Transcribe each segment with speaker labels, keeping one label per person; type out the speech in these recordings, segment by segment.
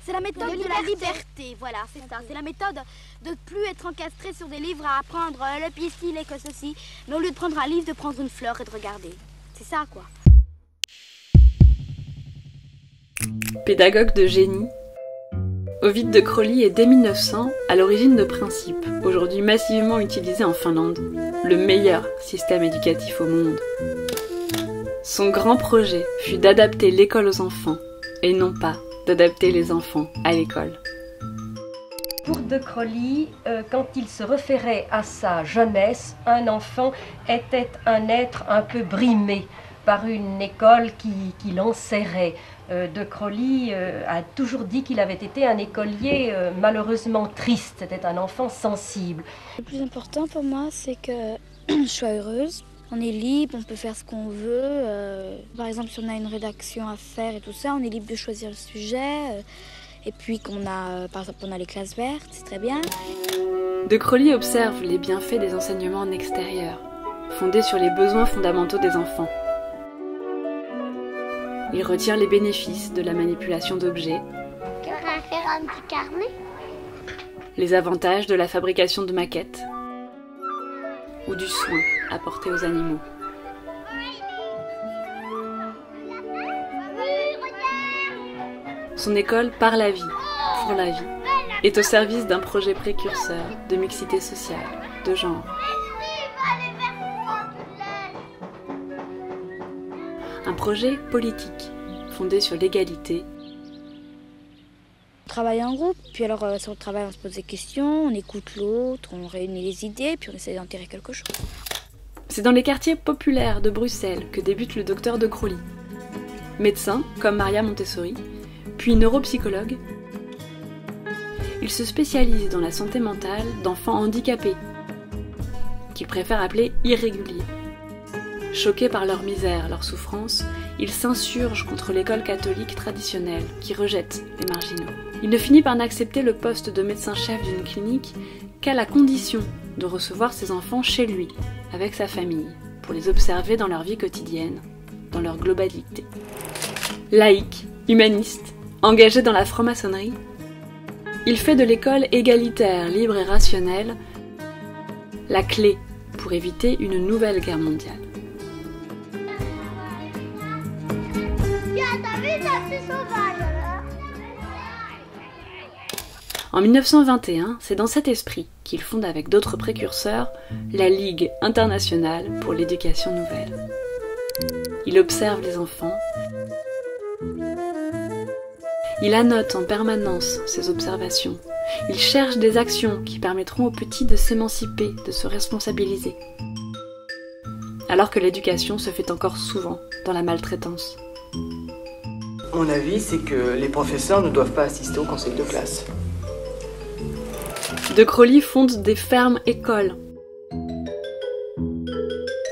Speaker 1: C'est la méthode de la liberté, voilà, c'est ça. C'est la méthode de ne plus être encastré sur des livres à apprendre le pistil et que ceci, mais au lieu de prendre un livre, de prendre une fleur et de regarder. C'est ça, quoi.
Speaker 2: Pédagogue de génie, Ovide de Crolli est dès 1900 à l'origine de Principe, aujourd'hui massivement utilisé en Finlande, le meilleur système éducatif au monde. Son grand projet fut d'adapter l'école aux enfants, et non pas d'adapter les enfants à l'école.
Speaker 3: Pour de Crolli, quand il se référait à sa jeunesse, un enfant était un être un peu brimé par une école qui l'enserrait. De Crolli a toujours dit qu'il avait été un écolier malheureusement triste, c'était un enfant sensible.
Speaker 1: Le plus important pour moi, c'est que je sois heureuse. On est libre, on peut faire ce qu'on veut. Par exemple, si on a une rédaction à faire et tout ça, on est libre de choisir le sujet. Et puis qu'on a, par exemple, on a les classes vertes, c'est très bien.
Speaker 2: De Crolli observe les bienfaits des enseignements en extérieur, fondés sur les besoins fondamentaux des enfants. Il retire les bénéfices de la manipulation d'objets,
Speaker 4: faire un petit carnet,
Speaker 2: les avantages de la fabrication de maquettes ou du soin apporté aux animaux. Son école par la vie, pour la vie, est au service d'un projet précurseur de mixité sociale, de genre. Un projet politique, fondé sur l'égalité.
Speaker 1: On travaille en groupe, puis alors sur le travail on se pose des questions, on écoute l'autre, on réunit les idées, puis on essaie d'en tirer quelque chose.
Speaker 2: C'est dans les quartiers populaires de Bruxelles que débute le docteur de Crolli. Médecin, comme Maria Montessori, puis neuropsychologue, il se spécialise dans la santé mentale d'enfants handicapés, qu'il préfère appeler irréguliers. Choqué par leur misère, leur souffrance, il s'insurge contre l'école catholique traditionnelle qui rejette les marginaux. Il ne finit par n'accepter le poste de médecin-chef d'une clinique qu'à la condition de recevoir ses enfants chez lui, avec sa famille, pour les observer dans leur vie quotidienne, dans leur globalité. Laïque, humaniste, engagé dans la franc-maçonnerie, il fait de l'école égalitaire, libre et rationnelle la clé pour éviter une nouvelle guerre mondiale. En 1921, c'est dans cet esprit qu'il fonde avec d'autres précurseurs la Ligue internationale pour l'éducation nouvelle. Il observe les enfants. Il annote en permanence ses observations. Il cherche des actions qui permettront aux petits de s'émanciper, de se responsabiliser. Alors que l'éducation se fait encore souvent dans la maltraitance.
Speaker 5: Mon avis, c'est que les professeurs ne doivent pas assister au conseil de classe.
Speaker 2: De Crolli fonde des fermes-écoles.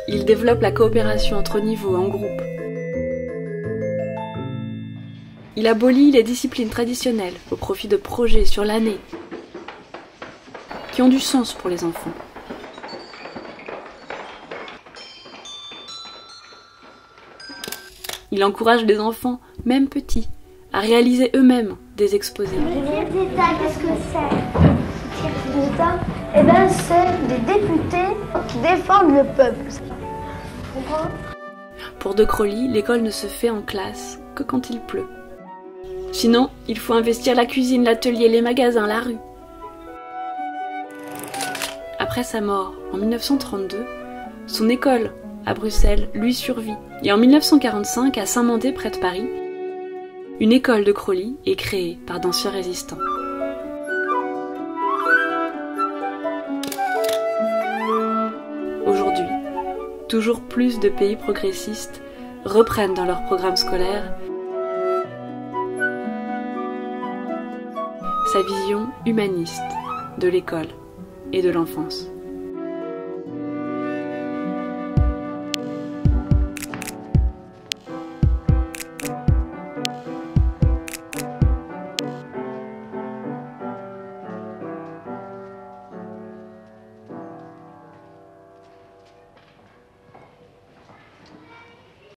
Speaker 2: Il développe la coopération entre niveaux, en groupe. Il abolit les disciplines traditionnelles au profit de projets sur l'année qui ont du sens pour les enfants. Il encourage les enfants, même petits, à réaliser eux-mêmes des exposés.
Speaker 4: Le tiers d'État, qu'est-ce que c'est? Le tiers d'État, eh bien, c'est des députés qui défendent le peuple. Tu comprends?
Speaker 2: Pour De Crolli, l'école ne se fait en classe que quand il pleut. Sinon, il faut investir la cuisine, l'atelier, les magasins, la rue. Après sa mort, en 1932, son école, à Bruxelles, lui survit. Et en 1945, à Saint-Mandé, près de Paris, une école de Crolli est créée par d'anciens résistants. Aujourd'hui, toujours plus de pays progressistes reprennent dans leurs programmes scolaires sa vision humaniste de l'école et de l'enfance.